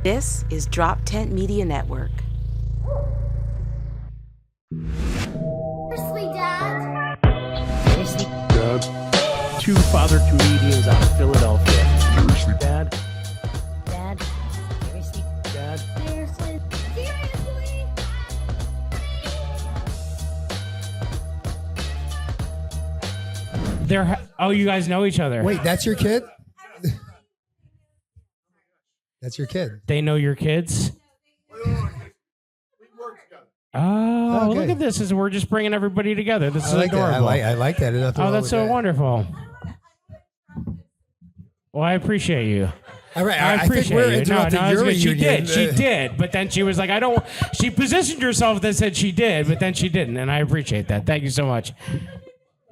This is Drop Tent Media Network. Seriously, Dad? Seriously, Dad? Two father comedians out of Philadelphia. Seriously, Dad? Dad? Seriously? Dad? Seriously? Seriously? Oh, you guys know each other. Wait, that's your kid? That's your kid. They know your kids? Oh, Okay. look at this. We're just bringing everybody together. This is I like that. adorable. I like that. There's nothing Oh, wrong that's with so that. wonderful. Well, I appreciate you. All right, I I think appreciate we're you. interrupting your reunion. She did. But then she was like, I don't. She positioned herself that said she did, but then she didn't. And I appreciate that. Thank you so much.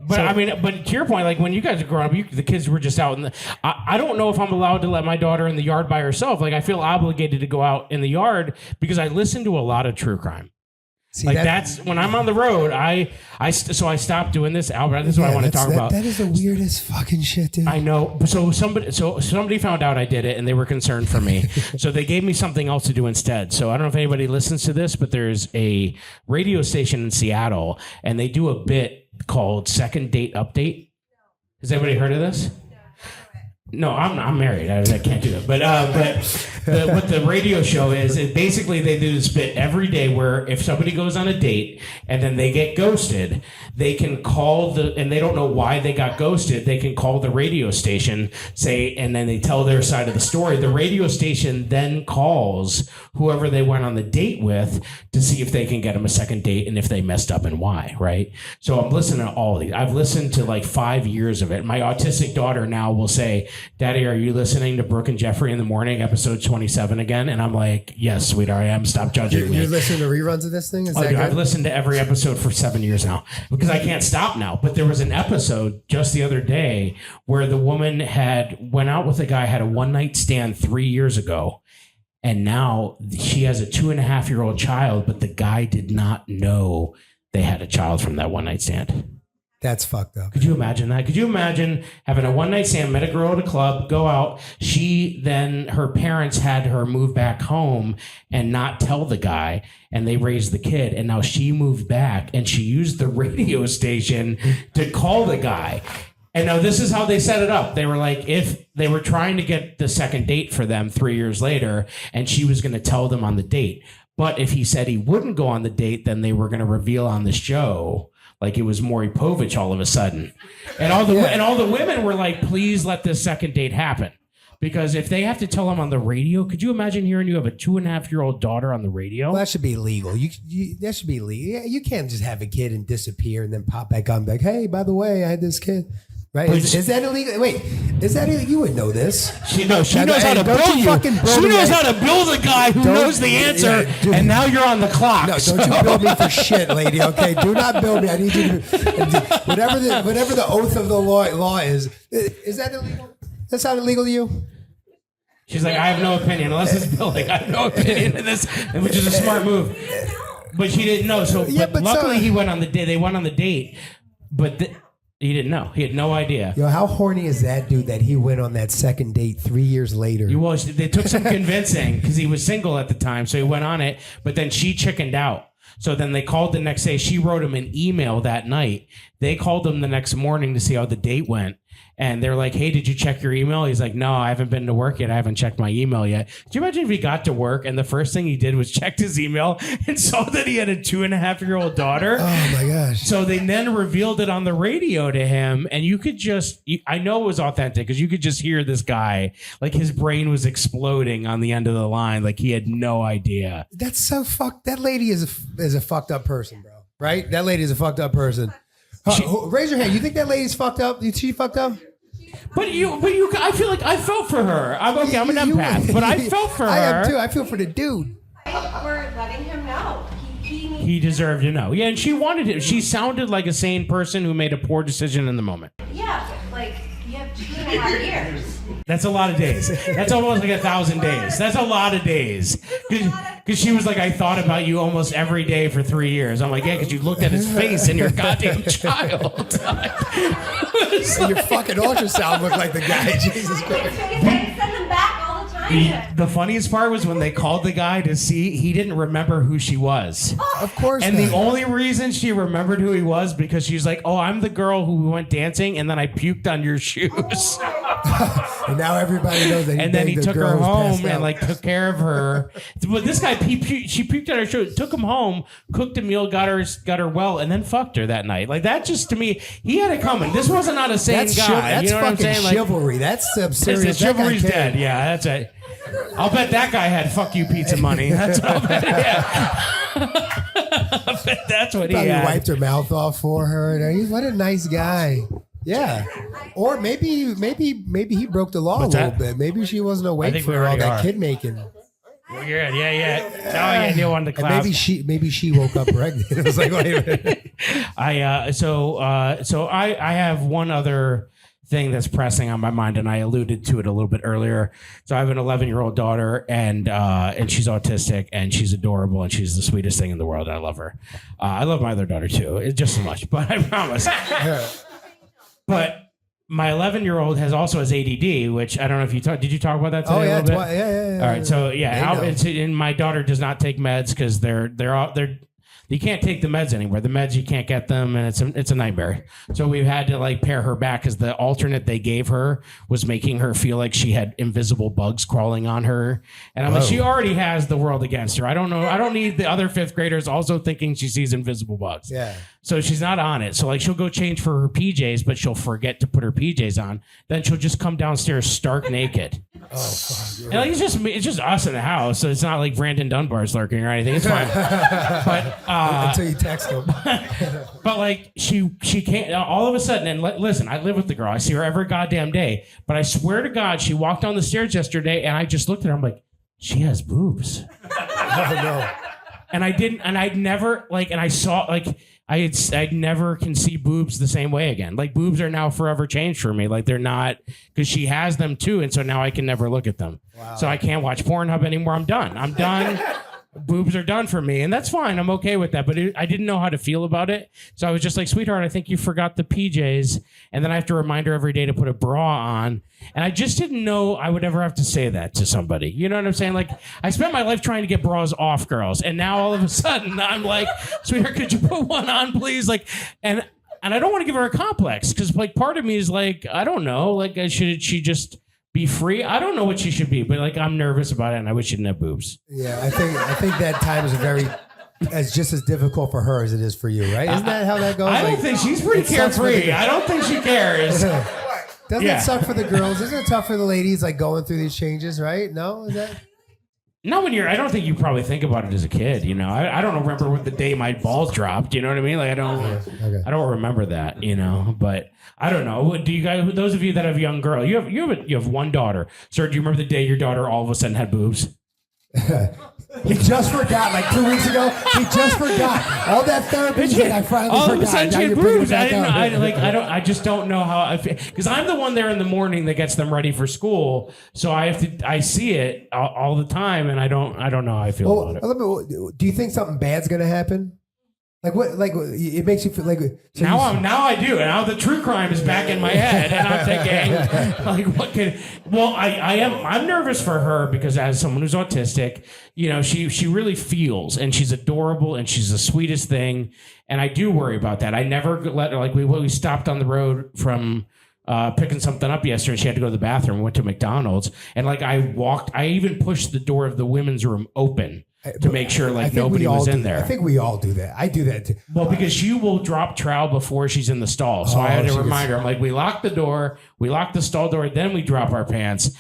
But I mean, but to your point, like when you guys were growing up, the kids were just out in the. I don't know if I'm allowed to let my daughter in the yard by herself. Like I feel obligated to go out in the yard because I listen to a lot of true crime. See, like that's when I'm on the road. So I stopped doing this. Albert, this is what I want to talk about. That is the weirdest fucking shit, dude. I know. So somebody found out I did it, and they were concerned for me. So they gave me something else to do instead. So I don't know if anybody listens to this, but there's a radio station in Seattle, and they do a bit called Second Date Update. Has anybody heard of this? No, I'm married. I can't do that. But what the radio show is basically they do this bit every day where if somebody goes on a date and then they get ghosted, they can call and they don't know why they got ghosted. They can call the radio station, and then they tell their side of the story. The radio station then calls whoever they went on the date with to see if they can get them a second date and if they messed up and why, right? So I'm listening to all of these. I've listened to like 5 years of it. My autistic daughter now will say, Daddy, are you listening to Brooke and Jeffrey in the Morning, episode 27 again? And I'm like, yes, sweetheart, I am. Stop judging me. You're listening to reruns of this thing? Is that Dude, good? I've listened to every episode for 7 years now because I can't stop now. But there was an episode just the other day where the woman went out with a guy, had a one-night stand 3 years ago. And now she has a 2.5-year-old child, but the guy did not know they had a child from that one-night stand. That's fucked up. Could you imagine that? Could you imagine having a one-night stand, met a girl at a club, go out, her parents had her move back home and not tell the guy, and they raised the kid, and now she moved back, and she used the radio station to call the guy. And now this is how they set it up. They were like, if they were trying to get the second date for them 3 years later, and she was going to tell them on the date. But if he said he wouldn't go on the date, then they were going to reveal on the show like it was Maury Povich all of a sudden. And all the women were like, please let this second date happen. Because if they have to tell them on the radio, could you imagine hearing you have a 2.5-year-old daughter on the radio? Well, that should be illegal. That should be legal. Yeah, you can't just have a kid and disappear and then pop back on like, hey, by the way, I had this kid. Right? Is that illegal? Wait, is that illegal? You would know this. She knows how to bill you. She knows how to bill the guy who knows the answer, and now you're on the clock. No, don't you bill me for shit, lady, okay? Do not bill me. I need you to... Whatever the oath of the law is that illegal? That's not illegal to you? She's like, I have no opinion. Unless it's billing, I have no opinion in this, which is a smart move. But she didn't know. So luckily he went on the date. They went on the date, but... He didn't know. He had no idea. Yo, how horny is that dude that he went on that second date 3 years later? They took some convincing because he was single at the time, so he went on it. But then she chickened out. So then they called the next day. She wrote him an email that night. They called him the next morning to see how the date went. And they're like, hey, did you check your email? He's like, no, I haven't been to work yet. I haven't checked my email yet. Could you imagine if he got to work and the first thing he did was checked his email and saw that he had a 2.5-year-old daughter? Oh, my gosh. So they then revealed it on the radio to him. And you could I know it was authentic because you could just hear this guy, like his brain was exploding on the end of the line. Like he had no idea. That's so fucked. That lady is a fucked up person, bro. Right? That lady is a fucked up person. Raise your hand. You think that lady's fucked up? She fucked up? But I feel like I felt for her. I'm an empath, but I felt for her. I am too. I feel for the dude. We're letting him know. He deserved to know. Yeah, and she wanted it. She sounded like a sane person who made a poor decision in the moment. Yeah, but like you have 2.5 years. That's a lot of days. That's almost like 1,000 days. That's a lot of days. Because she was like, I thought about you almost every day for 3 years. I'm like, yeah, because you looked at his face and your goddamn child. And your fucking ultrasound looked like the guy. Jesus Christ. I send them back all the time. The funniest part was when they called the guy to see, he didn't remember who she was. Of course. And not. the only reason she remembered who he was because she's like, oh, I'm the girl who went dancing and then I puked on your shoes. And now everybody knows that. And then he the took her girl was home passed and out. like took care of her. But this guy, she puked on her shoes, took him home, cooked a meal, got her well, and then fucked her that night. Like that just to me, he had it coming. This was not a sane That's guy. that's You know what I'm fucking saying? Like, chivalry. That's some serious. chivalry's that guy dead. Yeah, that's it. I'll bet that guy had fuck you pizza money. That's what I'll bet. Yeah. I bet that's what he Probably had. wiped her mouth off for her. And what a nice guy. Yeah. Or maybe he broke the law What's a little that? bit. Maybe she wasn't awake think we for all already that are. kid making. Weird. Yeah. Oh, yeah, you wanted to And clap. maybe she woke up pregnant. It was like, wait a minute. So I have one other thing that's pressing on my mind, and I alluded to it a little bit earlier. So I have an 11-year-old daughter, and she's autistic, and she's adorable, and she's the sweetest thing in the world. I love her. I love my other daughter too, it's just as much, but I promise. But my 11-year-old has ADD, which I don't know if you talked. Did you talk about that today? Oh yeah, a little bit? yeah. All right, so yeah, They know. and my daughter does not take meds because they're you can't take the meds anywhere. The meds you can't get them, and it's a nightmare. So we've had to like pair her back because the alternate they gave her was making her feel like she had invisible bugs crawling on her, and I'm like, she already has the world against her. I don't know. I don't need the other fifth graders also thinking she sees invisible bugs. Yeah. So she's not on it. So like she'll go change for her PJs, but she'll forget to put her PJs on. Then she'll just come downstairs stark naked. Oh, fuck. And like it's just us in the house, so it's not like Brandon Dunbar's lurking or anything. It's fine. But Until you text him. but like she can't all of a sudden. And listen, I live with the girl. I see her every goddamn day. But I swear to God, she walked down the stairs yesterday, and I just looked at her. I'm like, she has boobs. Oh no. And I didn't. And I'd never like. And I saw like. I'd never can see boobs the same way again. Like boobs are now forever changed for me. Like they're not because she has them too, and so now I can never look at them. Wow. So I can't watch Pornhub anymore. I'm done. Boobs are done for me, and that's fine. I'm okay with that. But I didn't know how to feel about it, so I was just like, "Sweetheart, I think you forgot the PJs," and then I have to remind her every day to put a bra on. And I just didn't know I would ever have to say that to somebody. You know what I'm saying? Like I spent my life trying to get bras off girls, and now all of a sudden I'm like, "Sweetheart, could you put one on, please?" Like, and I don't want to give her a complex because like part of me is like, I don't know, like should she just be free? I don't know what she should be, but like I'm nervous about it, and I wish she didn't have boobs. Yeah, I think that time is it's just as difficult for her as it is for you, right? Isn't that how that goes? I don't Like, think she's pretty it sucks for carefree. the- I don't think she cares. Doesn't Yeah. it suck for the girls? Isn't it tough for the ladies like going through these changes, right? No? Is that Not when I don't think you probably think about it as a kid. You know, I don't remember what the day my balls dropped. You know what I mean? Like I don't remember that. You know, but I don't know. Do you guys? Those of you that have young girl, you have one daughter. Sir, do you remember the day your daughter all of a sudden had boobs? He just forgot like 2 weeks ago. He just forgot all that therapy shit. I finally all forgot. of a sudden Now she had you're bringing it boobs. I back didn't know. up. I just don't know how I feel because I'm the one there in the morning that gets them ready for school. So I see it all the time, and I don't know how I feel about it. Do you think something bad's gonna happen? Like what? Like it makes you feel like so Now I do. Now the true crime is back in my head, and I'm thinking, like, what could? Well, I'm nervous for her because as someone who's autistic, you know, she really feels, and she's adorable, and she's the sweetest thing, and I do worry about that. I never let her. Like we stopped on the road from. Picking something up yesterday. She had to go to the bathroom. Went to McDonald's, and like I even pushed the door of the women's room open to make sure like nobody was in there. I think we all do that. I do that too. Well, because she will drop trowel before she's in the stall. So I had to remind her. I'm like, we lock the door, we lock the stall door, then we drop our pants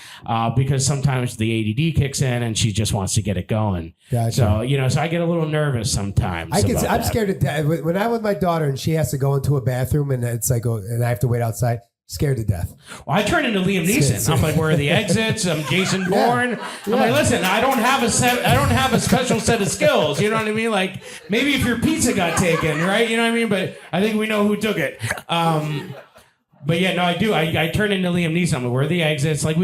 because sometimes the ADD kicks in and she just wants to get it going. Gotcha. So, you know, so I get a little nervous sometimes. I'm scared to death. When I'm with my daughter and she has to go into a bathroom and it's like, and I have to wait outside. Scared to death. Well, I turn into Liam Neeson. I'm like, where are the exits? I'm Jason Bourne. I'm like, listen, I don't have a special set of skills. You know what I mean? Like, maybe if your pizza got taken, right? You know what I mean? But I think we know who took it. But yeah, no, I do. I turn into Liam Neeson. Where are the exits? Like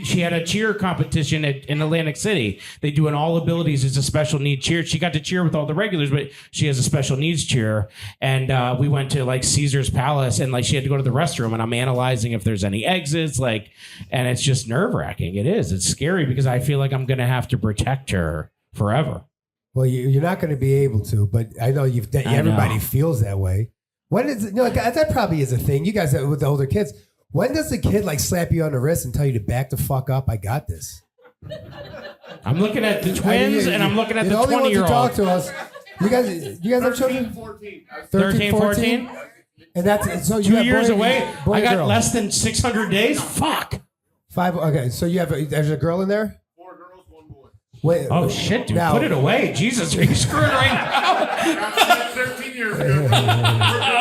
she had a cheer competition in Atlantic City. They do an all abilities as a special need cheer. She got to cheer with all the regulars, but she has a special needs cheer. And we went to like Caesar's Palace, and like she had to go to the restroom, and I'm analyzing if there's any exits. Like, and it's just nerve wracking. It is. It's scary because I feel like I'm gonna have to protect her forever. Well, you're not going to be able to, but I know everybody feels that way. When is it? No, that probably is a thing. You guys with the older kids. When does the kid like slap you on the wrist and tell you to back the fuck up? I got this. I'm looking at the twins, and I'm looking at the 20-year-old. Talk to us. You guys have children? 13, 14? And that's so you 2 have years boy, away. Boy I got girl. less than 600 days. Fuck. 5. Okay, so there's a girl in there. 4 girls, 1 boy. Wait. Oh shit, dude! Now, put it away. Jesus, are you screwing right now? 13 years ago.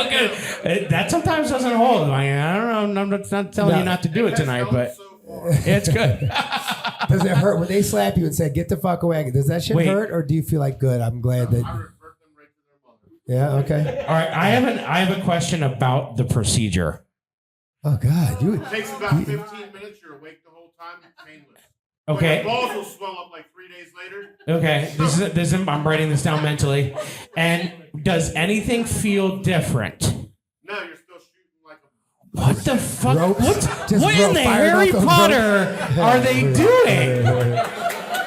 Okay. That sometimes doesn't hold. I don't know. I'm not telling you not to do it tonight, but it's good. Does it hurt when they slap you and say "get the fuck away"? Does that shit hurt, or do you feel like good? I'm glad that. I revert them right to their mother. Yeah. Okay. All right. I have a question about the procedure. Oh God, It takes about 15 minutes. You're awake the whole time, painless. Okay. But your balls will swell up like 3 days later. Okay. This is I'm writing this down mentally. And does anything feel different? No, you're still shooting like a... What the fuck? Ropes? What in the Harry Potter are they doing?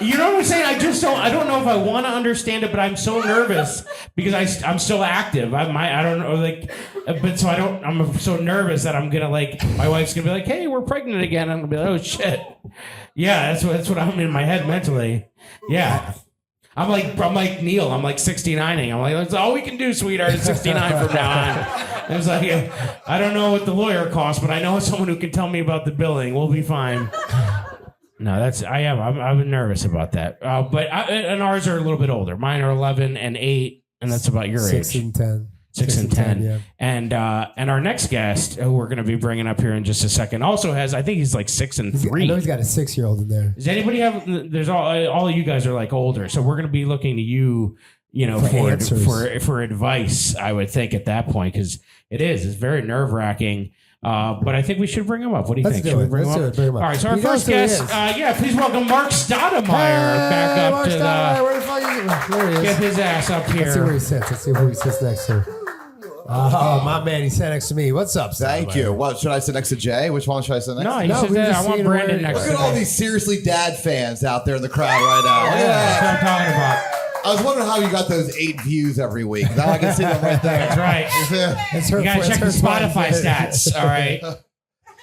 You know what I'm saying? I don't know if I want to understand it, but I'm so nervous because I'm still active. I don't know, like, but so I'm so nervous that I'm gonna my wife's gonna be like, "Hey, we're pregnant again." I'm gonna be like, "Oh shit." Yeah, that's what I'm in my head mentally. Yeah. I'm like Neil. I'm like 69ing. I'm like, that's all we can do, sweetheart, is 69 from now on. It's like, I don't know what the lawyer costs, but I know someone who can tell me about the billing. We'll be fine. No, I'm nervous about that. And ours are a little bit older. Mine are 11 and 8, and that's about your 6 age. and 10. 6 and 10. Yeah. And our next guest, who we're going to be bringing up here in just a second, also has, I think he's like 6 and 3. I know he's got a 6-year-old in there. Does anybody have? There's all of you guys are like older, so we're going to be looking to you, for advice. I would think at that point, because it's very nerve wracking. But I think we should bring him up. What do you think? Should we bring him up? Bring him up. All right. So our He first knows who he guest, is. please welcome Marc Staudenmaier back up Marc to Staudenmaier, the. where the fuck is he? There he is. Get his ass up Let's see where here. he sits. Let's see who he sits next to. Oh, my man, he sat next to me. What's up, Thank Staudenmaier? you. What should I sit next to Jay? Which one should I sit next No, to? he No, said we that. just I want seen Brandon where- next Look to at all me. these Seriously Dad fans out there in the crowd right now. Look at That's what that. I'm talking about. I was wondering how you got those 8 views every week. Now I can see them right there. That's right. It's her, You gotta it's check her the Spotify spot. stats. All right.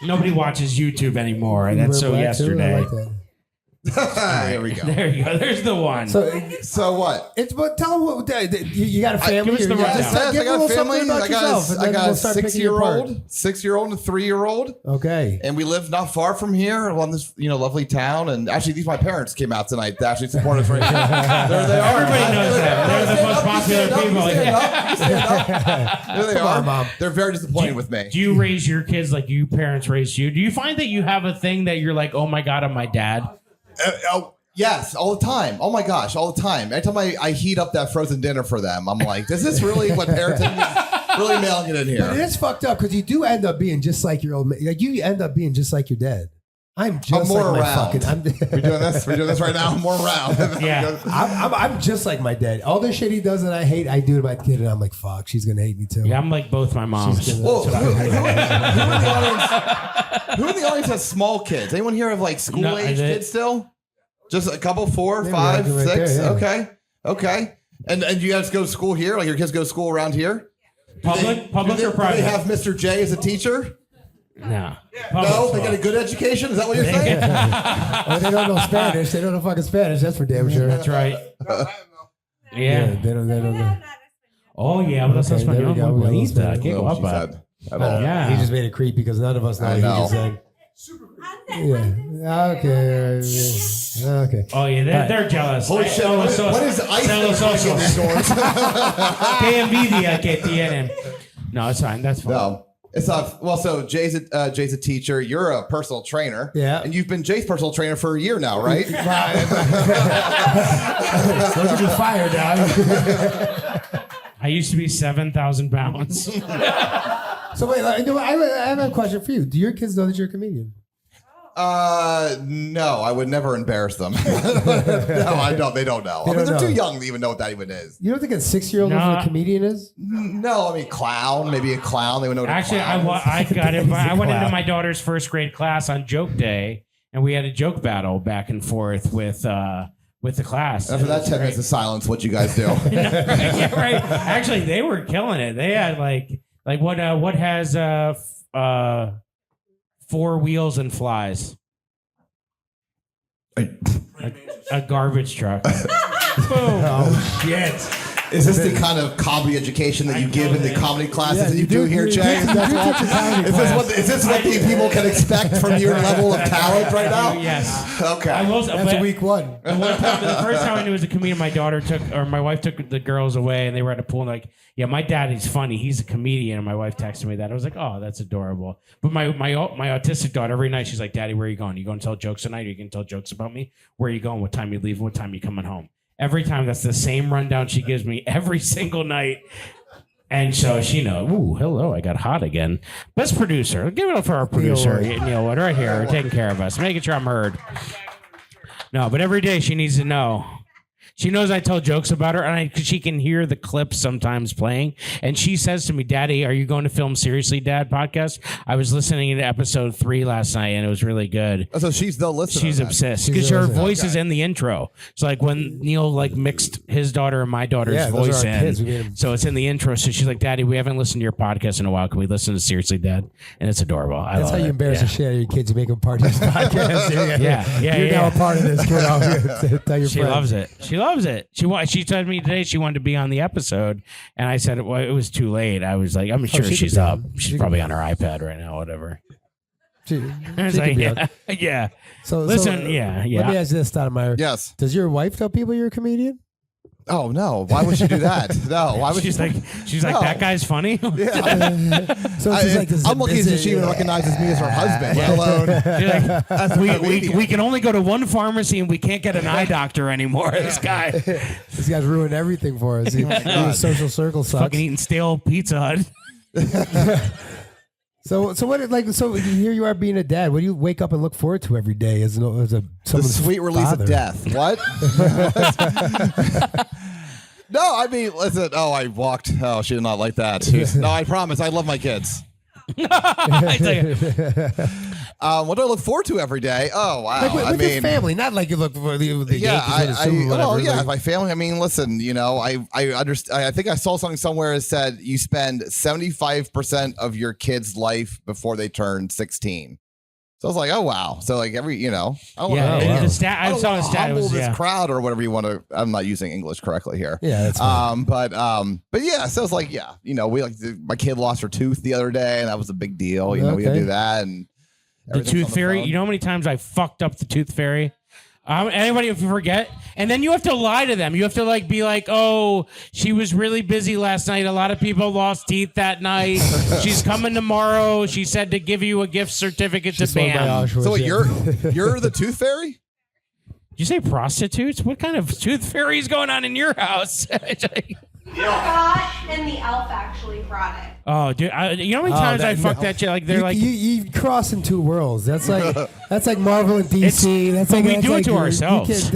Nobody watches YouTube anymore. That's so We're black too? I yesterday. like that. There we go. There you go. There's the one. So what? But tell him what you got a family. Give us the or- rundown. Yes, give I got little a family. something about I got yourself, and a then we'll start picking you apart. 6-year-old and 3-year-old. Okay. And we live not far from here on this, lovely town. And actually, my parents came out tonight to actually support us right here. There they are. Everybody knows that. They're the most popular people. There they Come are. on, Mom. They're very disappointed with me. Do you raise your kids like you parents raised you? Do you find that you have a thing that you're like, oh my God, I'm my dad? Yes, all the time. Oh my gosh, all the time. Every time I heat up that frozen dinner for them, I'm like, is this really what parenting is? Really mailing it in here? But it is fucked up because you do end up being just like your old man. Like you end up being just like your dad. I'm just more like my around. fucking. We're doing this. We're doing this right now. I'm more around. Yeah. I'm just like my dad. All the shit he does that I hate, I do to my kid, and I'm like, fuck, she's gonna hate me too. Yeah, I'm like both my moms. She's Whoa, gonna- who in the audience has small kids? Anyone here have like school age kids still? Just a couple, 4, Yeah, 5, right 6. there, yeah. Okay. And you guys go to school here? Like your kids go to school around here? Public or Do they private? have Mr. J as a teacher? No. No, they got a good education. Is that what you're saying? Oh, they don't know Spanish. They don't know fucking Spanish. That's for damn sure. That's right. Yeah, Yeah. they don't know. Oh, yeah. Hablas Okay, there we español go. muy We got bonita. those Qué Well, she guapa. said. At all. Yeah. He just made it creepy because none of us know I what he know. just said. Yeah. Okay. Okay. Oh, yeah. They're jealous. Holy shit. What is ice Celosos. in these doors? Qué envidia que tienen. No, it's fine. That's fine. No. It's not. Well, so Jay's a teacher. You're a personal trainer. Yeah. And you've been Jay's personal trainer for a year now, right? Don't get me fired, dog. I used to be 7,000 pounds. So So wait, I have a question for you. Do your kids know that you're a comedian? No, I would never embarrass them. No, I don't. They don't know. They're too young to even know what that even is. You don't think a 6-year-old knows what a comedian is? No, I mean clown. Maybe a clown. They would know. Actually, I got it. I went into my daughter's first grade class on joke day, and we had a joke battle back and forth with the class. After that 10 minutes of silence, what'd you guys do? Yeah, right. Actually, they were killing it. They had like what has 4 wheels and flies? A garbage truck. Boom. Oh shit! Is this the kind of comedy education that you give in the comedy classes that you do here, Jay? Is this what the people can expect from your level of talent right now? Yes. Okay. That's week 1. The first time I knew was a comedian, my wife took the girls away, and they were at a pool, and like, yeah, my dad is funny. He's a comedian. And my wife texted me that. I was like, oh, that's adorable. But my autistic daughter, every night, she's like, Daddy, where are you going? You going to tell jokes tonight? Are you going to tell jokes about me? Where are you going? What time you leaving? What time you coming home? Every time, that's the same rundown she gives me every single night. And so she knows, ooh, hello, I got hot again. Best producer. Give it up for our producer. You know what? Right here, taking care of us, making sure I'm heard. No, but every day she needs to know. She knows I tell jokes about her, and she can hear the clips sometimes playing. And she says to me, Daddy, are you going to film Seriously Dad podcast? I was listening to episode 3 last night, and it was really good. Oh, so she's the listener. She's obsessed because her voice is in the intro. It's like when Neil mixed his daughter and my daughter's voice in. So it's in the intro. So she's like, Daddy, we haven't listened to your podcast in a while. Can we listen to Seriously Dad? And it's adorable. That's how you embarrass the shit out of your kids. You make them part of this podcast. Yeah. You're now a part of this. Tell your she loves it. She loves it. She told me today she wanted to be on the episode, and I said, well, it was too late. I was like, I'm sure she's up. She's probably on her iPad right now, whatever. Yeah. So listen, Let me ask you this, Staudenmaier. Yes. Does your wife tell people you're a comedian? Oh no! Why would she do that? No. Why would she's like that guy's funny? Yeah. So she's like, I'm lucky that she even recognizes me as her husband, let alone. We can only go to one pharmacy and we can't get an eye doctor anymore. This guy's ruined everything for us. His social circle sucks. Fucking eating stale Pizza Hut. So here you are being a dad. What do you wake up and look forward to every day as the sweet release father? of death? What? No, I mean, listen. Oh, I walked. Oh, she did not like that. No, I promise. I love my kids. What do I look forward to every day? Oh wow! With your family, not like you look for the Yankees. My family. I mean, listen. You know, I understand. I think I saw something somewhere that said you spend 75% of your kid's life before they turn 16. So I was like, oh wow. So like I saw a stat. It was this crowd or whatever you want to. I'm not using English correctly here. Yeah, that's fine. But yeah. So it's like my kid lost her tooth the other day, and that was a big deal. You know, we had to do that and. The tooth fairy. You know how many times I fucked up the tooth fairy? Anybody, if you forget, and then you have to lie to them. You have to be like, oh, she was really busy last night. A lot of people lost teeth that night. She's coming tomorrow. She said to give you a gift certificate to BAM. So you're the tooth fairy? Did you say prostitutes? What kind of tooth fairy is going on in your house? Scott and the elf actually brought it. Oh, dude! You know how many times I fucked that shit? Like they're you crossing two worlds. That's like Marvel and DC. We do it to ourselves.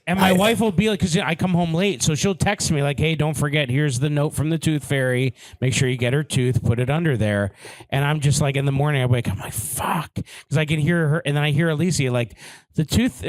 And my wife will be like, because I come home late, so she'll text me like, "Hey, don't forget. Here's the note from the tooth fairy. Make sure you get her tooth. Put it under there." And I'm just like, in the morning, I wake up, I'm like, "Fuck," because I can hear her, and then I hear Alicia like, the tooth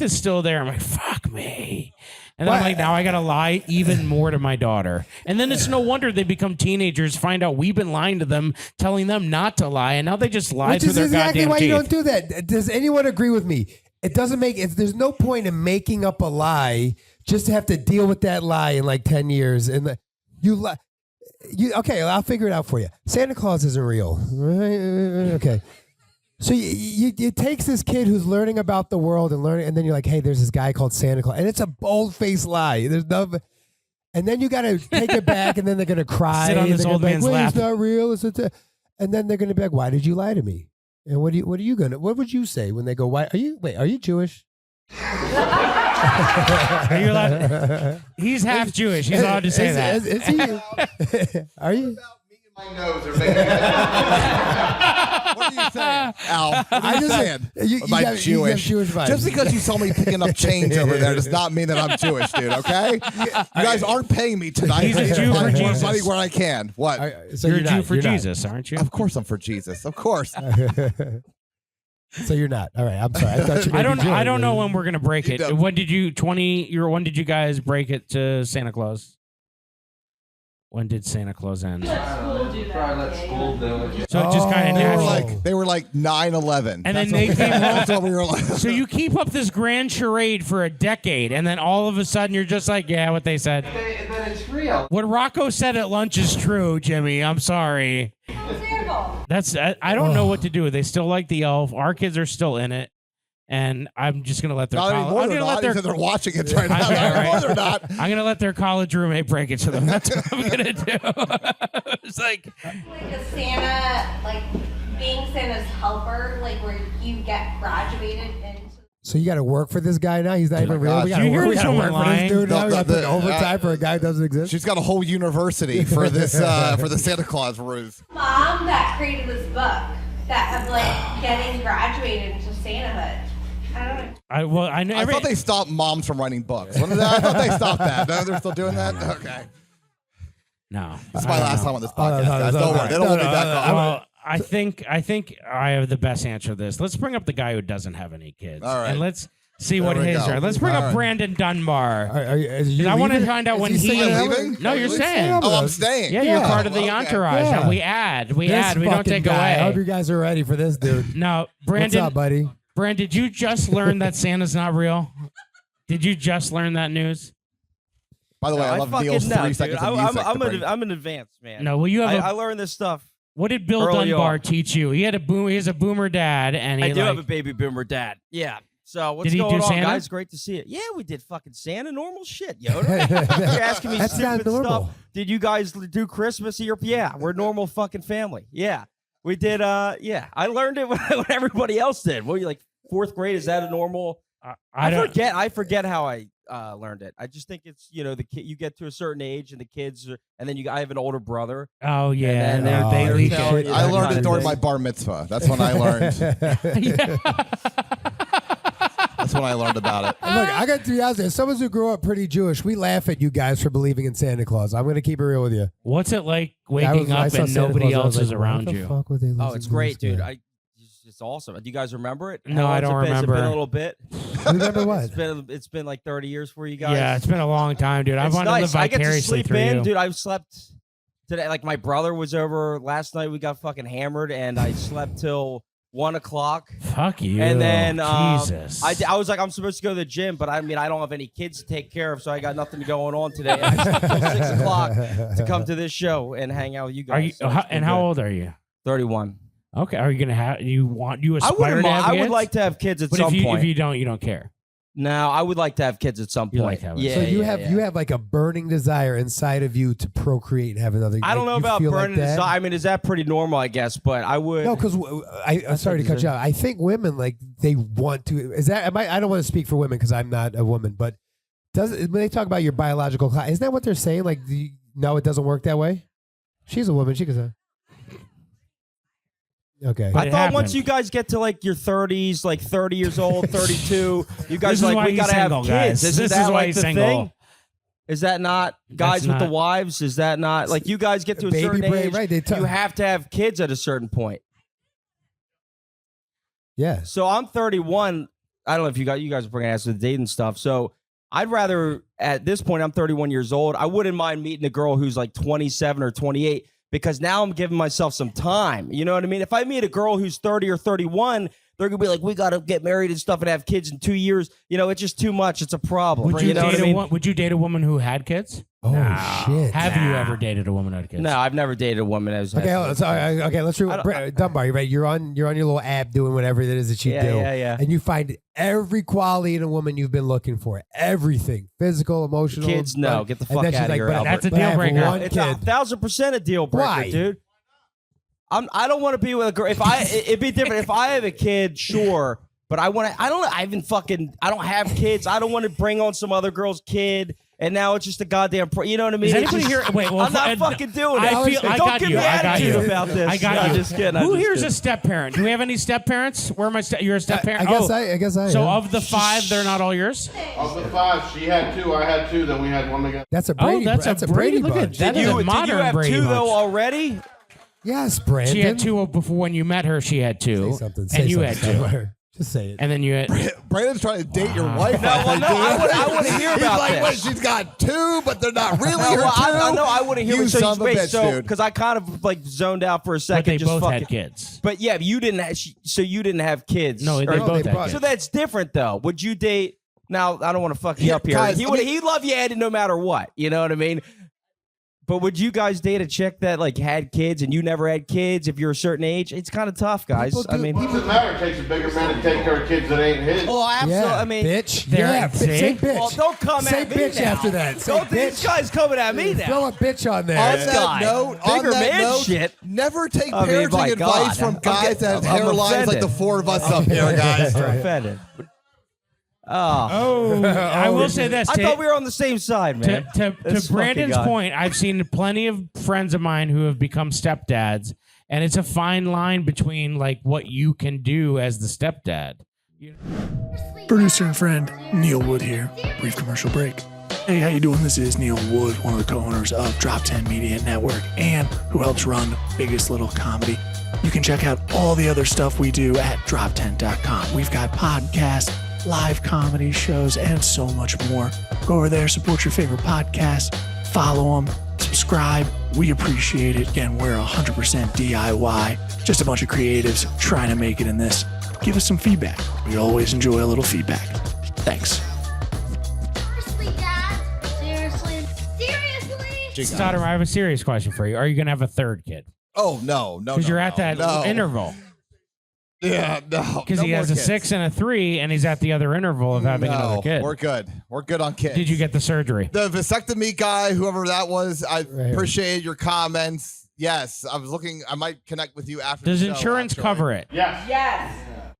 is still there. I'm like, "Fuck me." And then I'm like, now I got to lie even more to my daughter. And then it's no wonder they become teenagers, find out we've been lying to them, telling them not to lie, and now they just lie through their goddamn teeth. Which is exactly why you don't do that. Does anyone agree with me? It doesn't there's no point in making up a lie just to have to deal with that lie in like 10 years. And okay, I'll figure it out for you. Santa Claus isn't real. Right? Okay. So it takes this kid who's learning about the world and then you're like, hey, there's this guy called Santa Claus, and it's a bold-faced lie. There's no, and then you got to take it back, and then they're gonna cry. Sit on this old man's lap. It's not real. And then they're gonna be like, why did you lie to me? And what would you say when they go, why are you Jewish? Are you allowed? He's half Jewish. He's allowed to say that. Is he? Are you? My nose are making What are you saying, Al? What are you saying? You Am I got Jewish? Jewish vibes. Just because you saw me picking up change over there does not mean that I'm Jewish, dude. Okay? You guys aren't paying me tonight. He's a I need to Jew for find more Jesus. money where I can. What? So you're a Jew not, for you're not. Jesus, aren't you? Of course I'm for Jesus. Of course. So you're not. All right. I'm sorry. I thought you. I don't know when we're gonna break it. When did you when did you guys break it to Santa Claus? When did Santa Claus end? Probably let school do it. So it just kind of natural. They were like 9/11. And then they came home. That's what we were like. So you keep up this grand charade for a decade, and then all of a sudden you're just like, yeah, what they said. Then it's real. What Rocco said at lunch is true, Jimmy. I'm sorry. That's I don't know what to do. They still like the elf. Our kids are still in it, and I'm just gonna let their. Not anymore. I'm They're gonna let not. their. They're watching it right now. Right. No, they're not. I'm gonna let their college roommate break it to them. That's what I'm gonna do. It's like a Santa, like being Santa's helper, like where you get graduated into. So you got to work for this guy now? He's not even real. God. We got You to hear work, we this gotta woman work for this lying? dude now. We got to put The- overtime for a guy who doesn't exist. She's got a whole university for this for the Santa Claus ruse. Mom that created this book that of like getting graduated into Santahood. I don't know. I know. I thought they stopped moms from writing books. When did that? I thought they stopped that. No, they're still doing that? Okay. No. This is my last time on this podcast, no, guys. no, Don't no, worry. They don't want me back on. Well, I think I have the best answer to this. Let's bring up the guy who doesn't have any kids. All right. And let's see There what we his go. are. Let's bring All up right. Brandon Dunbar. Is you I want to leaving? find out Is when he he staying Are you over? leaving? No, you're staying. Oh, I'm staying. Yeah, you're Yeah. part of the Okay. entourage. Yeah. We add. We This add. We don't fucking take guy. I hope you away. guys are ready for this dude. Now, What's Brandon, up, buddy? Brandon, did you just learn that Santa's not real? Did you just learn that news? By the way, I love Neil's 3 seconds of music. I'm an advanced man. No. Well, you have I learned this stuff. What did Bill early Dunbar on. teach you? He had he has a boomer dad, and he I do like, have a baby boomer dad. Yeah. So what's Did he going do on, Santa? guys? Great to see it. Yeah, we did fucking Santa, normal shit, Yoder. You're asking me That's not stupid normal. stuff. Did you guys do Christmas here? Yeah, we're a normal fucking family. Yeah, we did. Yeah, I learned it when everybody else did. What, you like 4th grade? Is that a normal? I forget how I learned it. I just think it's the kid. You get to a certain age, and the kids, and then I have an older brother. Oh yeah, And and then they leak tell it. you I that learned kind it of during thing. my bar mitzvah. That's when I learned. That's when I learned about it. Look, I got to be honest. As someone who grew up pretty Jewish, we laugh at you guys for believing in Santa Claus. I'm going to keep it real with you. What's it like I waking up saw and Santa nobody Claus, I else was is like, around why the you? fuck would they listen Oh, it's to great, this dude. guy? It's awesome. Do you guys remember it? No, I don't Has it remember. been a little bit. Remember what? It's been like 30 years for you guys. Yeah, it's been a long time, dude. I It's want to live nice. I get to vicariously sleep through in, you. dude. I've slept today. Like my brother was over last night. We got fucking hammered, and I slept till 1 o'clock. Fuck you. And then Jesus. I was like, I'm supposed to go to the gym, but I mean, I don't have any kids to take care of, so I got nothing going on today. I slept till 6 o'clock to come to this show and hang out with you guys. Are you? So it's been How good. old are you? 31. Okay. Are you gonna have? You I aspire wouldn't to mind. have I would kids? like to have kids at But some point. if you don't, you don't care. No, I would like to have kids at some You point. like having yeah, So you yeah, have yeah. like a burning desire inside of you to procreate and have another. I don't know you about feel burning like that? desire. I mean, is that pretty normal? I guess, but I would. No, because I'm sorry to cut you out. I think women like they want to. Is that? I don't want to speak for women because I'm not a woman, but when they talk about your biological clock, isn't that what they're saying? Like, no, it doesn't work that way. She's a woman. She can say. Okay. But I it thought happened. once you guys get to like your 30s, like 30 years old, 32, you guys This is are like, why we he's gotta single, have guys. kids. Isn't This that is why like he's the single. thing? Is that not guys with the not- wives? Is that not like you guys get to a Baby certain brain, age? right, they You have to have kids at a certain point. Yes. So I'm 31. I don't know if you guys are bringing ass to the dating stuff. So I'd rather at this point I'm 31 years old. I wouldn't mind meeting a girl who's like 27 or 28 because now I'm giving myself some time. You know what I mean? If I meet a girl who's 30 or 31, they're gonna be like, we gotta get married and stuff and have kids in 2 years. You know, it's just too much. It's a problem. Would you, know what I mean? would you date a woman who had kids? Oh shit. Have you ever dated a woman who had kids? No, I've never dated a woman as Okay, hold on. Sorry, okay, let's do Dunbar. Right, you're on your little app doing whatever it is that you do, yeah. and you find every quality in a woman you've been looking for. Everything, physical, emotional. Kids, no, get the and fuck then she's out of like, here, but- Albert. That's a but I deal have breaker. one It's kid. 1,000% a deal breaker, Why? dude. I don't want to be with a girl. It'd be different. If I have a kid, sure. But I don't have kids. I don't want to bring on some other girl's kid. And now it's just a goddamn, you know what I mean? Is anybody here? Wait, well, I'm not fucking doing it. I Don't got give you. me I got attitude you. about this. I got you. Just kidding. Who here's a step parent? Do we have any step parents? Where am I? You're a step parent. I guess I So am. of the 5, they're not all yours. Of the 5, she had 2, I had 2, then we had 1 together. That's a Brady. that's a Brady. Look at bunch. that. Is a modern did you have Brady 2 bunch. though already? Yes, Brandon. She had 2 before when you met her. She had 2, Say something. and you had something. 2, Just say it. and then you had. Brandon's trying to date your wife. No, well, no, I want to hear He's about like, this. wait, she's got 2, but they're not really No, her well, 2. I know. I want to hear You what son of a bitch, dude. because I kind of like zoned out for a But second. they just both fucking, had kids. But yeah, you didn't. So you didn't have kids. No, they Or- both they had brought- kids. So that's different though. Would you date? Now I don't want to fuck you up here. Guys, He'd love you no matter what. You know what I mean? But would you guys date a chick that like had kids and you never had kids if you're a certain age? It's kind of tough, guys. People I do- mean, What's it matter? It takes a bigger man to take care of kids that ain't his. well, absolutely. Yeah, I mean, bitch. There- Yeah, see? say bitch. well, don't come Say at me bitch now. after that. Say Don't bitch. these guys coming at me now. Throw a bitch on there. On This that guy. note, Bigger man shit. never take I mean, parenting my advice God. from I'm guys that have I'm hairlines like offended. the 4 of us up here, guys. I'm offended. Oh. Oh, I will say this. I thought we were on the same side, man. To This Brandon's fucking guy. point, I've seen plenty of friends of mine who have become stepdads, and it's a fine line between like what you can do as the stepdad. Producer and friend Neil Wood here. Brief commercial break. Hey, how you doing? This is Neil Wood, one of the co-owners of Drop 10 Media Network and who helps run Biggest Little Comedy. You can check out all the other stuff we do at drop10.com. We've got podcasts, live comedy shows, and so much more. Go over there, support your favorite podcast, follow them, subscribe. We appreciate it. Again, we're 100% DIY, just a bunch of creatives trying to make it in this. Give us some feedback. We always enjoy a little feedback. Thanks. Seriously, Dad? Seriously? Staudenmaier, I have a serious question for you. Are you going to have a 3rd kid? Oh, no. Because you're at that interval. Yeah, no. Because he has a 6 and a 3, and he's at the other interval of having another kid. We're good. We're good on kids. Did you get the surgery? The vasectomy guy, whoever that was, I appreciate your comments. Yes, I was looking. I might connect with you after. Does the show, insurance actually. cover it? Yes. Yes.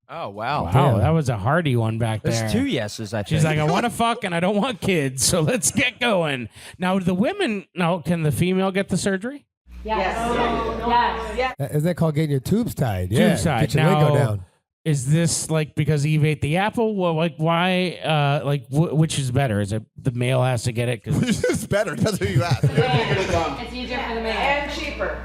Oh, wow. Wow, that was a hardy one back there. There's 2 yeses, I think. She's like, I want to fuck and I don't want kids, so let's get going. Now, the women, can the female get the surgery? Yes. Is that called getting your tubes tied? Tubes tied. Get your lingo down. Is this like because Eve ate the apple? Well, like why? Which is better? Is it the male has to get it? Which is better? That's who you ask. It's easier for the man. And cheaper.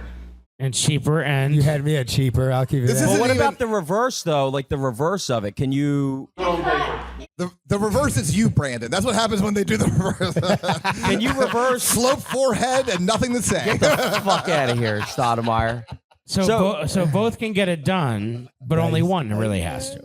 And cheaper and You had me at cheaper. I'll keep it. This that. isn't Well, what even- about the reverse, though? Like the reverse of it. Can you The reverse is you, Brandon. That's what happens when they do the reverse. can you reverse? Slope forehead and nothing to say. Get the fuck out of here, Staudenmaier. so both can get it done, but only one really has to.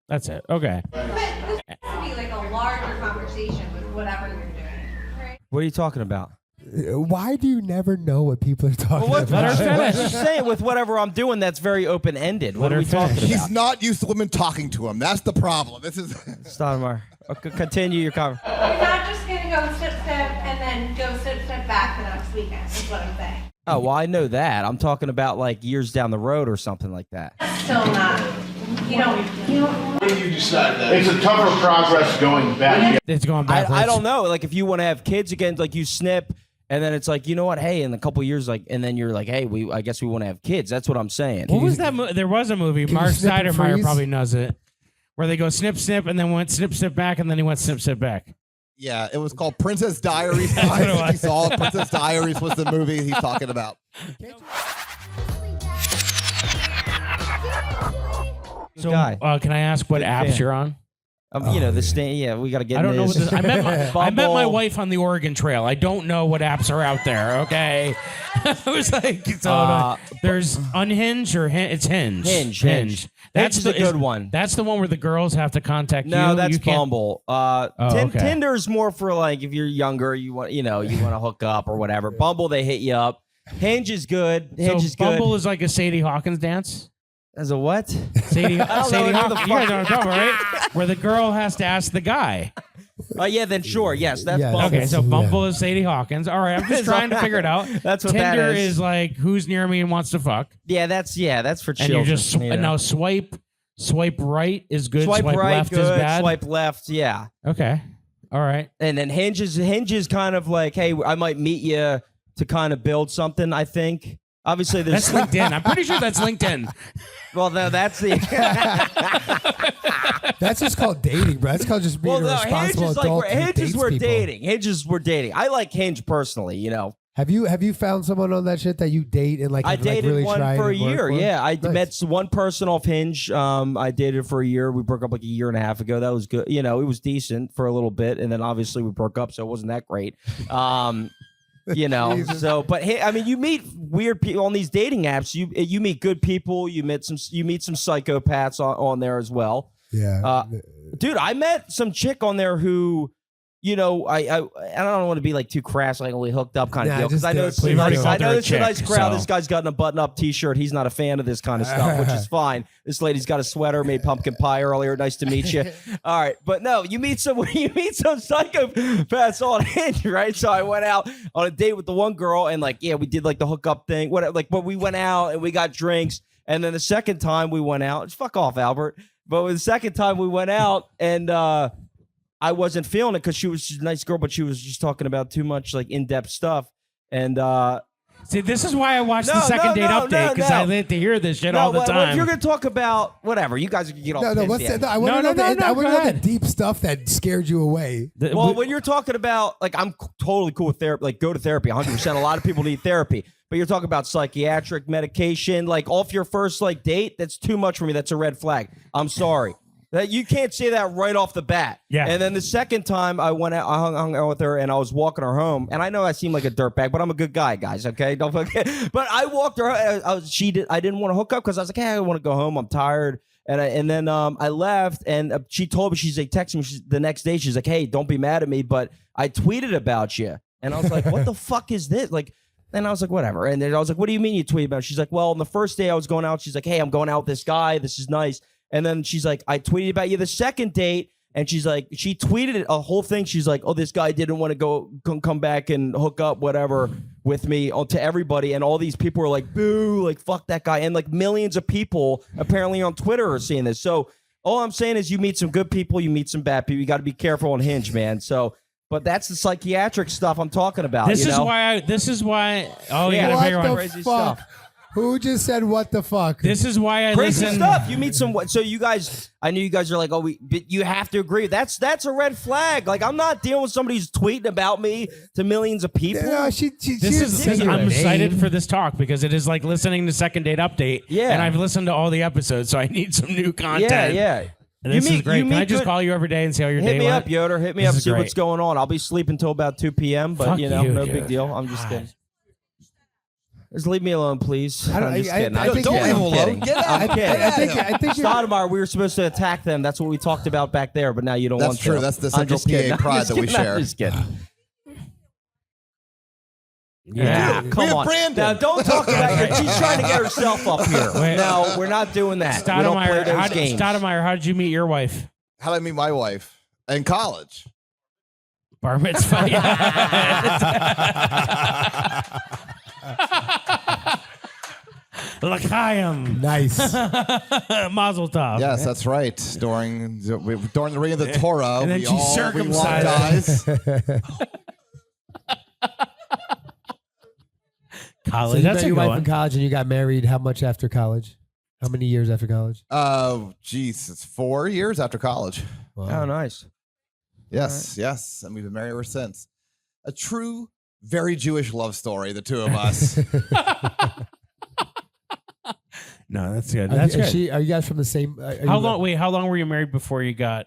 That's it. Okay. But this has to be like a larger conversation with whatever you're doing. Right? What are you talking about? Why do you never know what people are talking Let her about? finish. Just say it with whatever I'm doing. That's very open ended. What Let are her we talking finish. about? He's not used to women talking to him. That's the problem. This is. Staudenmaier. Okay, continue your conversation. You're not just going to go sip, and then go sip back the next weekend, is what I'm saying. Oh, well, I know that. I'm talking about like years down the road or something like that. Still not. You don't. It's a tougher progress going back. It's going backwards. I don't know. Like if you want to have kids again, like you snip, and then it's like, you know what? Hey, in a couple years, like, and then you're like, hey, I guess we want to have kids. That's what I'm saying. What was that? There was a movie. Can you Marc snip and Staudenmaier freeze? probably knows it, where they go snip, snip, and then went snip, snip back, and then he went snip, snip back. Yeah, it was called Princess Diaries. That's what it Guys, if you was. saw it, Princess Diaries was the movie he's talking about. So, guy. can I ask what Good apps fan. you're on? You know, the stand. Yeah, we got to get. I don't know what this. I met my Bumble. wife on the Oregon Trail. I don't know what apps are out there. Okay, I was like, so there's Unhinge or it's Hinge. Hinge. That's Hinge is a good one. That's the one where the girls have to contact you. No, that's you can't- Bumble. okay. Tinder's more for like if you're younger, you want to hook up or whatever. Bumble, they hit you up. Hinge is good. Hinge is good. Bumble is like a Sadie Hawkins dance. As a what? Sadie, don't Sadie know who the Hawkins. You guys fuck- know what I'm talking about, right? Where the girl has to ask the guy. Yeah, then sure. Yes, that's Yeah, Bumble. Okay, so Yeah. Bumble is Sadie Hawkins. All right, I'm just trying to figure it out. That's what Tinder that is. like who's near me and wants to fuck. Yeah, that's for And children. you just you know. now swipe Swipe right is good. Swipe right, left good. is bad. Swipe left, yeah. Okay. All right. And then Hinge is kind of like, hey, I might meet you to kind of build something, I think. Obviously, there's That's LinkedIn. I'm pretty sure that's LinkedIn. Well, no, that's the. That's just called dating, bro. That's called just being a responsible adult. Hinge is where people. dating. Hinge is where dating. I like Hinge personally, you know. Have you found someone on that shit that you date and like? I have, dated like, really one tried for a and worked year. for? Yeah, I Nice. met one person off Hinge. I dated for a year. We broke up like a year and a half ago. That was good. You know, it was decent for a little bit, and then obviously we broke up, so it wasn't that great. You know, so but hey, I mean, you meet weird people on these dating apps. You meet good people. You meet some psychopaths on there as well. Yeah, dude, I met some chick on there who, you know, I don't want to be like too crass, like we hooked up kind of deal, because I know it's a nice crowd. So. This guy's got a button-up T-shirt. He's not a fan of this kind of stuff, which is fine. This lady's got a sweater, made pumpkin pie earlier. Nice to meet you. All right, but no, you meet some psychopaths on Hinge, right? So I went out on a date with the one girl, and like, yeah, we did like the hookup thing. But we went out and we got drinks, and then the second time we went out, fuck off, Albert. But the second time we went out, and I wasn't feeling it because she was a nice girl, but she was just talking about too much like in-depth stuff. And see, this is why I watched the second date update, because I like to hear this shit all the time. If you're gonna talk about whatever, you guys can get all pissy. I want to know the deep stuff that scared you away. Well, when you're talking about, like, I'm totally cool with therapy, like go to therapy 100%. A lot of people need therapy, but you're talking about psychiatric medication, like off your first like date. That's too much for me. That's a red flag. I'm sorry. That you can't say that right off the bat. Yeah. And then the second time I went out, I hung out with her, and I was walking her home. And I know I seem like a dirtbag, but I'm a good guy, guys. Okay, don't forget. But I walked her. I didn't want to hook up because I was like, hey, I want to go home. I'm tired. And then I left, and she told me, she's like texting me the next day. She's like, hey, don't be mad at me, but I tweeted about you. And I was like, what the fuck is this? Like. And I was like, whatever. And then I was like, what do you mean you tweeted about it? She's like, well, on the first day I was going out, she's like, hey, I'm going out with this guy. This is nice. And then she's like, I tweeted about you the second date. And she's like, she tweeted a whole thing. She's like, oh, this guy didn't want to come back and hook up, whatever, with me to everybody. And all these people were like, boo, like, fuck that guy. And like millions of people apparently on Twitter are seeing this. So all I'm saying is you meet some good people, you meet some bad people. You got to be careful on Hinge, man. So. But that's the psychiatric stuff I'm talking about. This is why. Oh, you gotta figure out crazy stuff. Who just said what the fuck? This is why I crazy listen. stuff. You meet some. So you guys, I knew you guys are like, oh, but you have to agree. That's a red flag. Like, I'm not dealing with somebody who's tweeting about me to millions of people. No, I'm excited for this talk because it is like listening to Second Date Update. Yeah, and I've listened to all the episodes, so I need some new content. Yeah. And this is great. Can I just call you every day and see how your day went? Hit me up, Yoder. Hit me up, see what's going on. I'll be sleeping until about 2 p.m., but, Fuck no you, big deal. I'm just kidding. Just leave me alone, please. I'm just kidding. Don't leave him alone. Get out. I think Staudenmaier, we were supposed to attack them. That's what we talked about back there, but now you don't want to. That's true. That's the Central PA pride that we share. I'm just kidding. Yeah, dude, come on. Brandon. Now, don't talk about it. She's trying to get herself up here. No, we're not doing that. Staudenmaier, how did you meet your wife? How did I meet my wife? In college. Bar mitzvah. L'chaim. Nice. Mazel tov. Yes, that's right. During the reading of the Torah, and then we she circumcised guys. College. So you That's met a your good wife one. in college, and you got married. How much after college? How many years after college? It's 4 years after college. Wow. Oh, nice. Yes, yes, and we've been married ever since. A true, very Jewish love story, the two of us. No, that's good. Are That's good. are you guys from the same? How long? Wait, how long were you married before you had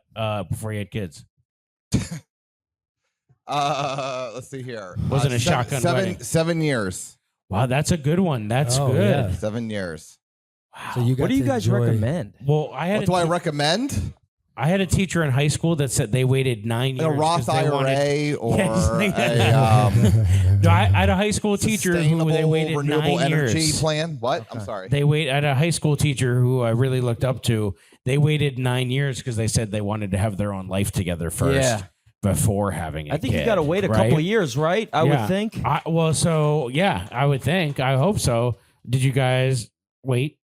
kids? Let's see here. Wasn't a shotgun wedding. 7 years. Wow, that's a good one. That's good. Yeah. 7 years. Wow. So you got what do you to guys enjoy- recommend? Well, I recommend? I had a teacher in high school that said they waited 9 years. A Roth IRA or No, I had a high school teacher who they waited renewable 9 energy years. plan. What? I'm sorry. I had a high school teacher who I really looked up to. They waited 9 years because they said they wanted to have their own life together first before having a I think kid, you got to wait a couple of years, right? I would think. I would think. I hope so. Did you guys wait?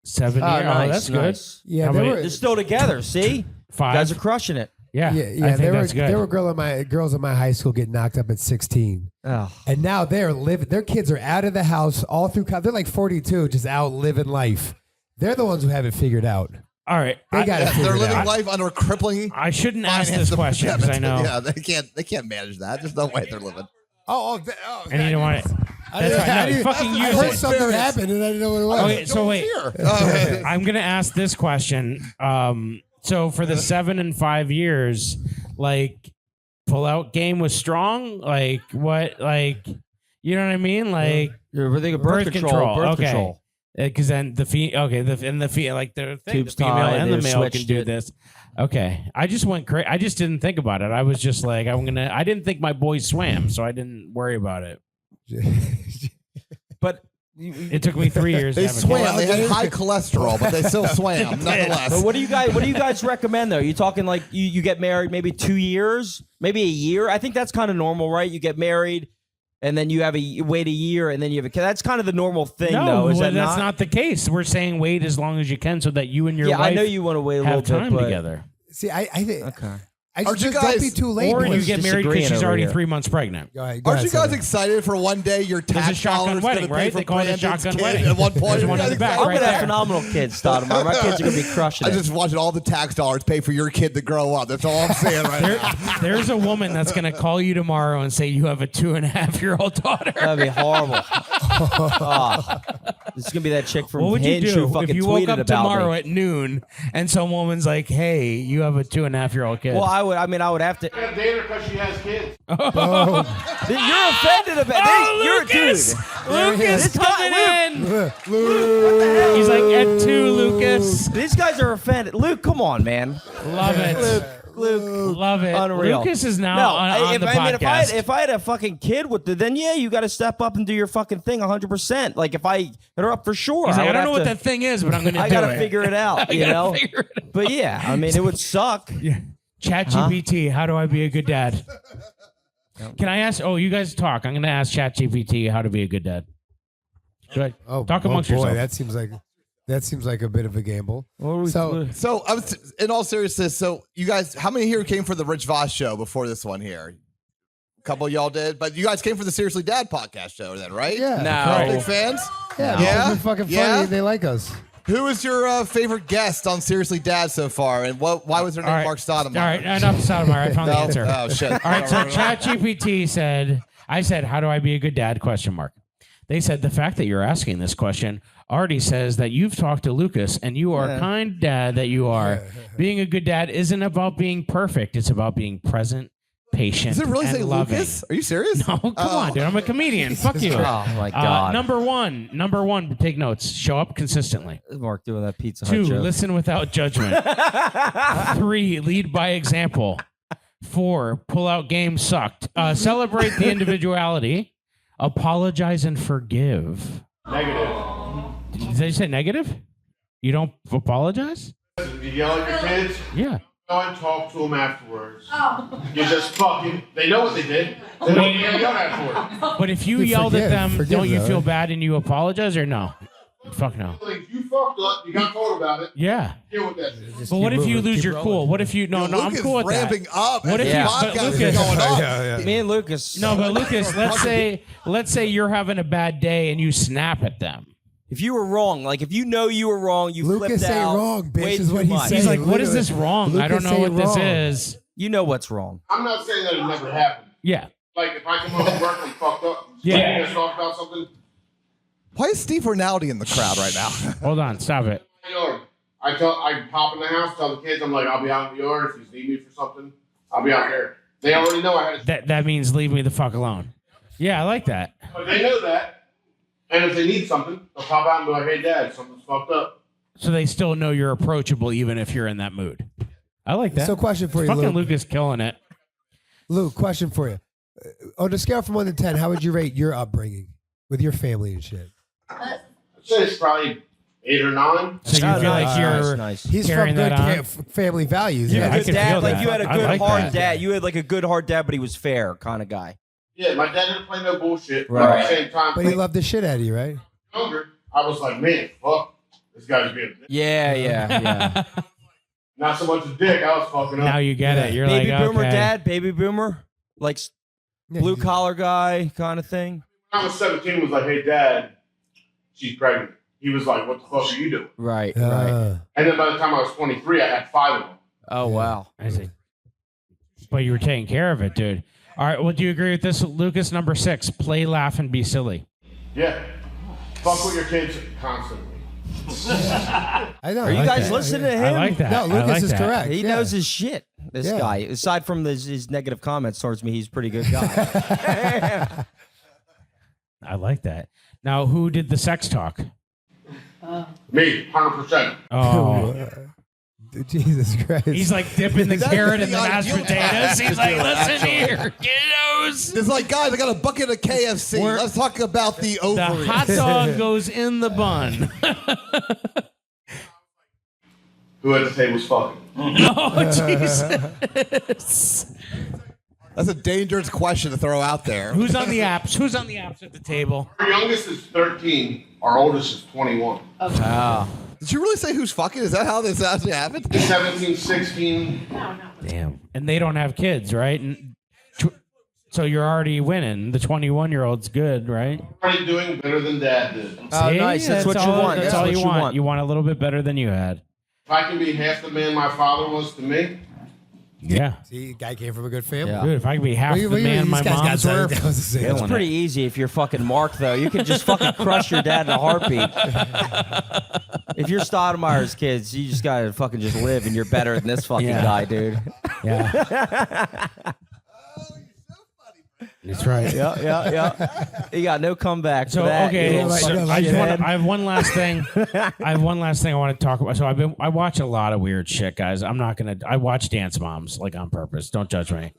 7 years. That's good. Yeah, How they many- were, They're still together. See, 5. you guys are crushing it. Yeah, yeah, I yeah. think that's good. There were girls in my high school get knocked up at 16, Oh. and now they're living. Their kids are out of the house all through. They're like 42, just out living life. They're the ones who have it figured out. All right, They got it They're figured living out. life under a crippling. I shouldn't ask finance this question because I know. Yeah, they can't manage that. There's no way they're living. And you don't want it. That's right. No, fucking I use heard it. something happened and I didn't know what it was. Okay, so wait. I'm gonna ask this question. So for the 7 and 5 years, like pull-out game was strong. Like what? Like you know what I mean? Like You're thinking birth control. Birth okay. control. Because then the like the thing, Tubes the female tied, and the they male can switched do it. this. Okay, I just went crazy. I just didn't think about it. I was just like, I didn't think my boys swam, so I didn't worry about it. But It took me 3 years. They to have a swam. kid. They had high cholesterol, but they still swam nonetheless. But what do you guys recommend though? You talking like you get married maybe 2 years, maybe a year? I think that's kind of normal, right? You get married and then you have wait a year and then you have a kid. That's kind of the normal thing, No, though. Is well, that that's not the case. We're saying wait as long as you can so that you and your Yeah, wife I know you want to wait a have little time bit, but together. See, I think. Okay. I Aren't you just don't guys- be too late. Or you boys. get married because disagreeing she's over already here. 3 months pregnant. Go ahead, Aren't you guys Sonny. excited for one day your It's a tax shotgun dollars wedding, going to right? pay for They call it a Brandon's shotgun kid wedding. at one point? There's one in You the guys back I'm excited? right gonna have there. phenomenal kids, Staudenmaier. My kids are gonna be crushing I it. just wanted all the tax dollars pay for your kid to grow up. That's all I'm saying right now. There's a woman that's going to call you tomorrow and say you have a 2.5-year-old daughter. That'd be horrible. This is gonna be that chick from What would you Hinge who do fucking if you woke tweeted up about tomorrow me. at noon and some woman's like, "Hey, you have a 2.5-year-old kid"? Well, I would have to. I gotta date her because she has kids. You're offended about Oh, You're Lucas! dude. Lucas This guy- coming in. He's like at 2, Lucas. These guys are offended. Luke, come on, man. Love it. Luke, Love it. unreal. Lucas is now No, on the podcast. if I had a fucking kid with the, then yeah, you got to step up and do your fucking thing 100%. Like if I hit her up for sure, He's like, I would don't have know what to- that thing is, but I'm going to do I it. gotta figure it out. You gotta know. figure it out. But yeah, I mean, it would suck. Yeah. ChatGPT, how do I be a good dad? Can I ask? Oh, you guys talk. I'm going to ask ChatGPT how to be a good dad. Good. Talk amongst boy, yourself. that seems like a bit of a gamble. So I was, in all seriousness, so you guys, how many here came for the Rich Voss show before this one here? A couple of y'all did, but you guys came for the Seriously Dad podcast show then, right? Yeah. No. Big fans? Yeah, Yeah? they're fucking funny. Yeah? They like us. Who is your favorite guest on Seriously Dad so far, and why was their name All right. Marc Staudenmaier? All right, enough Staudenmaier. I found the No? answer. Oh, shit. All right, so ChatGPT said, I said, how do I be a good dad? Question mark. They said the fact that you're asking this question already says that you've talked to Lucas and you are a kind dad that you are. Being a good dad isn't about being perfect. It's about being present, patient, Does it really and say loving. Lucas? Are you serious? No, come on, dude. I'm a comedian. Fuck you. Oh my god. Number one, take notes. Show up consistently. Mark doing that Pizza Hut 2, joke. listen without judgment. 3, lead by example. 4, pull out game sucked. Celebrate the individuality. Apologize and forgive. Negative. Did they say negative? You don't apologize? You yell at your kids, Yeah. go and talk to them afterwards. Oh. You just fucking, they know what they did. They don't get yelled at for it. But if you You yelled at them, forgive don't you though, feel right? bad and you apologize or no? Fuck no. Like, you fucked up, you got told about it, Yeah. deal with that shit. But what if you moving, lose keep your rolling. cool? What if you no, Luke I'm is cool with ramping that. up. What as if the you- but podcast is Lucas- going up. Yeah. Me and Lucas. No, but Lucas, let's say you're having a bad day and you snap at them. If you were wrong, like if you know you were wrong, you Lucas flipped ain't out. wrong, bitch, way is too what he's much. He's saying. like, what is Lucas- this wrong? I don't Lucas know what ain't this wrong. is. You know what's wrong. I'm not saying that it never happened. Yeah. Like, if I come home from work and I'm fucked up, Yeah. just talk about something, Why is Steve Rinaldi in the crowd right now? Hold on, stop it. I pop in the house, tell the kids, I'm like, I'll be out in the yard if you need me for something. I'll be out there. They already know I had a That means leave me the fuck alone. Yeah, I like that. But they know that. And if they need something, they'll pop out and be like, hey, Dad, something's fucked up. So they still know you're approachable even if you're in that mood. I like that. So, question for you, Fucking Luke. Lucas killing it. Luke, question for you. On a scale from 1 to 10, how would you rate your upbringing with your family and shit? I'd say it's probably 8 or 9. So you Oh, feel nice, like you're nice. He's carrying from good that on? family values. You Yeah, had I a good can dad, feel like that. you had a I good like hard that. dad. You had like a good hard dad, but he was fair kind of guy. Yeah, my dad didn't play no bullshit. But Right. at the same time, But he loved the shit out of you, right? younger, I was like, man, fuck. This guy's being a dick. Yeah. Not so much a dick. I was fucking up. Now you get it. You're baby like, boomer okay. dad, baby boomer, like blue collar guy kind of thing. When I was 17, was like, hey, Dad, she's pregnant. He was like, what the fuck are you doing? Right. And then by the time I was 23, I had 5 of them. Oh, wow. I see. But you were taking care of it, dude. All right. Well, do you agree with this, Lucas? Number 6, play, laugh, and be silly. Yeah. Fuck with your kids constantly. I know. Are you guys listening to him? I like that. No, Lucas I like is that. correct. He knows his shit. This guy, aside from his negative comments towards me, he's a pretty good guy. I like that. Now, who did the sex talk? Me, 100%. Oh, Jesus Christ. he's like dipping the That's carrot the in the mashed ideal potatoes. path He's to like, do it, listen actually. here, kiddos. It's like, guys, I got a bucket of KFC. We're- Let's talk about the The ovaries. hot dog goes in the bun. Who at the table's fucking? Oh, Jesus. That's a dangerous question to throw out there. Who's on the apps? Who's on the apps at the table? Our youngest is 13. Our oldest is 21. Did you really say who's fucking? Is that how this actually happened? 17, 16. Damn. And they don't have kids, right? And so you're already winning. The 21-year-old's good, right? Already doing better than Dad did. Oh, See? nice. That's what you want. That's That's all what you you want. want. You want a little bit better than you had. If I can be half the man my father was to me, Yeah. See, guy came from a good family. Yeah. Dude, if I could be half the man my mom's were, It's killing pretty it. easy if you're fucking Marc, though. You can just fucking crush your dad in a heartbeat. If you're Staudenmaier's kids, you just gotta fucking just live, and you're better than this fucking guy, dude. Yeah. That's right. Yeah. You got no comeback. So for that, okay, you little so fucking I shithead. have one last thing. I want to talk about. So I watch a lot of weird shit, guys. I watch Dance Moms like on purpose. Don't judge me.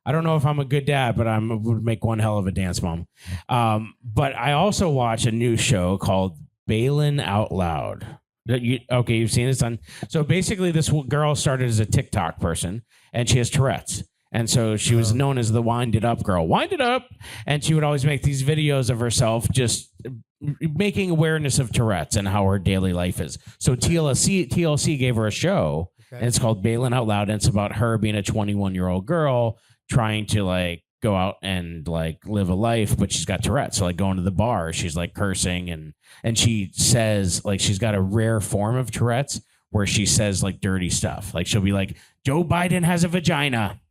I don't know if I'm a good dad, but I would make one hell of a dance mom. But I also watch a new show called Bailin' Out Loud. You've seen this on. So basically, this girl started as a TikTok person, and she has Tourette's. And so she was known as the Wind It Up girl. Wind it up. And she would always make these videos of herself just making awareness of Tourette's and how her daily life is. So TLC gave her a show, and it's called Bailin' Out Loud. And it's about her being a 21-year-old girl trying to like go out and like live a life, but she's got Tourette's. So like going to the bar, she's like cursing and she says like she's got a rare form of Tourette's where she says like dirty stuff. Like she'll be like, Joe Biden has a vagina.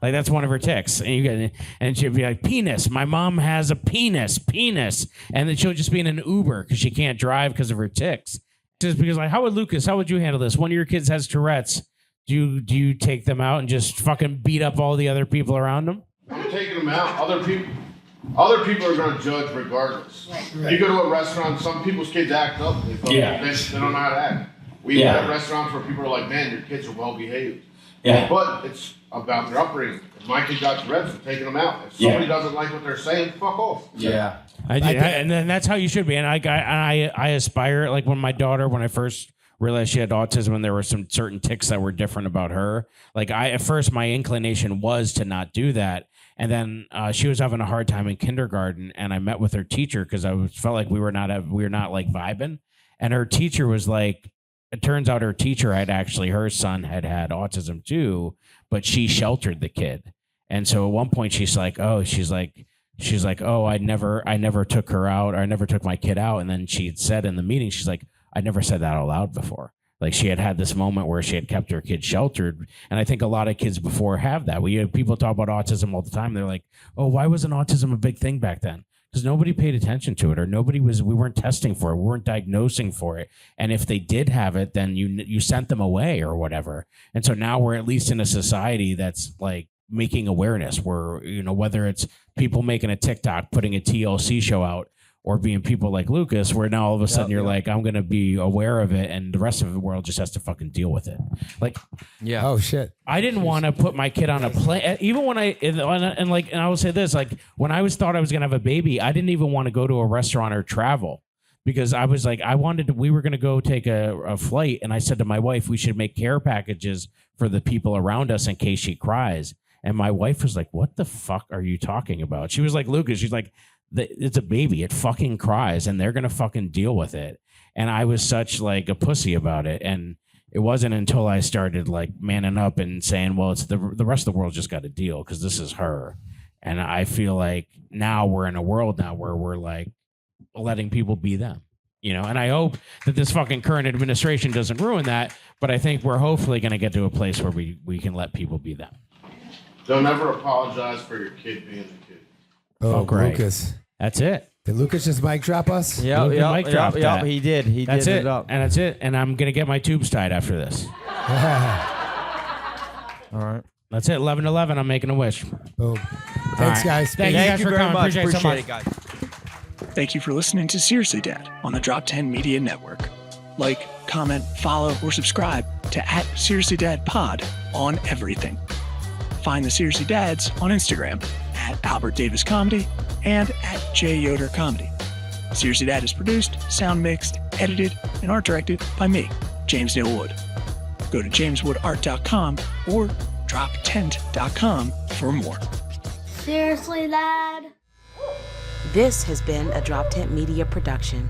Like that's one of her tics, and she'll be like, "Penis. My mom has a penis, and then she'll just be in an Uber because she can't drive because of her tics. Just because, like, how would you handle this? One of your kids has Tourette's. Do you take them out and just fucking beat up all the other people around them? I'm taking them out. Other people are going to judge regardless. Right. You go to a restaurant, some people's kids act up. They don't know how to act. We have restaurants where people are like, "Man, your kids are well behaved." Yeah. But it's about their upbringing. If my kid got Tourette's, I'm taking them out. If somebody doesn't like what they're saying, fuck off. Yeah. And then that's how you should be. And I aspire, like when I first realized she had autism and there were some certain tics that were different about her. Like at first my inclination was to not do that. And then she was having a hard time in kindergarten, and I met with her teacher because I felt like we were not like vibing. And her teacher was like, it turns out her teacher her son had autism too, but she sheltered the kid. And so at one point she's like, oh, I never took her out, or I never took my kid out. And then she had said in the meeting, she's like, I never said that out loud before. Like she had this moment where she had kept her kid sheltered. And I think a lot of kids before have that. People talk about autism all the time. They're like, oh, why wasn't autism a big thing back then? Because nobody paid attention to it, or we weren't testing for it, we weren't diagnosing for it. And if they did have it, then you sent them away or whatever. And so now we're at least in a society that's like making awareness where, whether it's people making a TikTok, putting a TLC show out, or being people like Lucas, where now all of a sudden you're like, I'm going to be aware of it, and the rest of the world just has to fucking deal with it. Like, yeah. Oh, shit. I didn't want to put my kid on a plane. Even when and I will say this, like when I thought I was going to have a baby, I didn't even want to go to a restaurant or travel, because I was like, we were going to go take a flight. And I said to my wife, we should make care packages for the people around us in case she cries. And my wife was like, what the fuck are you talking about? She was like, Lucas, she's like, it's a baby. It fucking cries, and they're going to fucking deal with it. And I was such like a pussy about it. And it wasn't until I started like manning up and saying, well, it's the rest of the world just got to deal because this is her. And I feel like now we're in a world now where we're like letting people be them, you know, and I hope that this fucking current administration doesn't ruin that. But I think we're hopefully going to get to a place where we can let people be them. Don't ever apologize for your kid being the kid. Oh, great. Lucas. That's it. Did Lucas just mic drop us? Yeah, Mic dropped that. he did. He That's did it. up. And that's it. And I'm going to get my tubes tied after this. All right. That's it. 11/11. I'm making a wish. Boom. Thanks, guys. Thank you guys for coming. Appreciate it so much. it, guys. Thank you for listening to Seriously Dad on the Drop 10 Media Network. Like, comment, follow, or subscribe to @SeriouslyDadPod on everything. Find the Seriously Dads on Instagram @Albert Davis Comedy and @Jay Yoder Comedy. Seriously Dad is produced, sound mixed, edited, and art directed by me, James Neal Wood. Go to jameswoodart.com or drop10.com for more. Seriously, Dad? This has been a Drop Tent Media production.